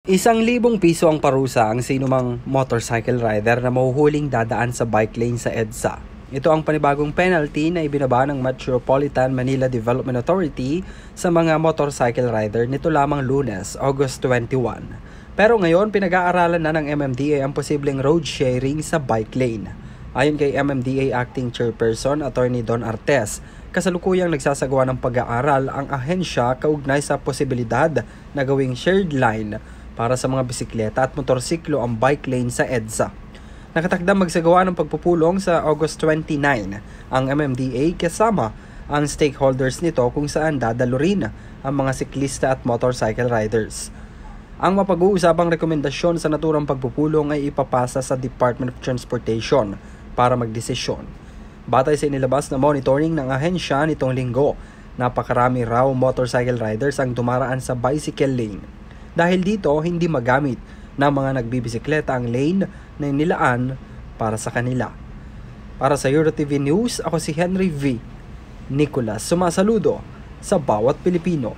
1,000 piso ang parusa ang sinumang motorcycle rider na mahuhuling dadaan sa bike lane sa EDSA. Ito ang panibagong penalty na ibinaba ng Metropolitan Manila Development Authority sa mga motorcycle rider nito lamang Lunes, August 21. Pero ngayon, pinag-aaralan na ng MMDA ang posibleng road sharing sa bike lane. Ayon kay MMDA Acting Chairperson Attorney Don Artes, kasalukuyang nagsasagawa ng pag-aaral ang ahensya kaugnay sa posibilidad na gawing shared line para sa mga bisikleta at motorsiklo ang bike lane sa EDSA. Nakatakdang magsagawa ng pagpupulong sa August 29 ang MMDA kasama ang stakeholders nito kung saan dadalo rin ang mga siklista at motorcycle riders. Ang mapag-uusapang rekomendasyon sa naturang pagpupulong ay ipapasa sa Department of Transportation para magdesisyon. Batay sa inilabas na monitoring ng ahensya nitong linggo, napakarami raw motorcycle riders ang dumaraan sa bicycle lane. Dahil dito, hindi magamit ng mga nagbibisikleta ang lane na nilaan para sa kanila. Para sa EuroTV News, ako si Henry V. Nicolas, sumasaludo sa bawat Pilipino.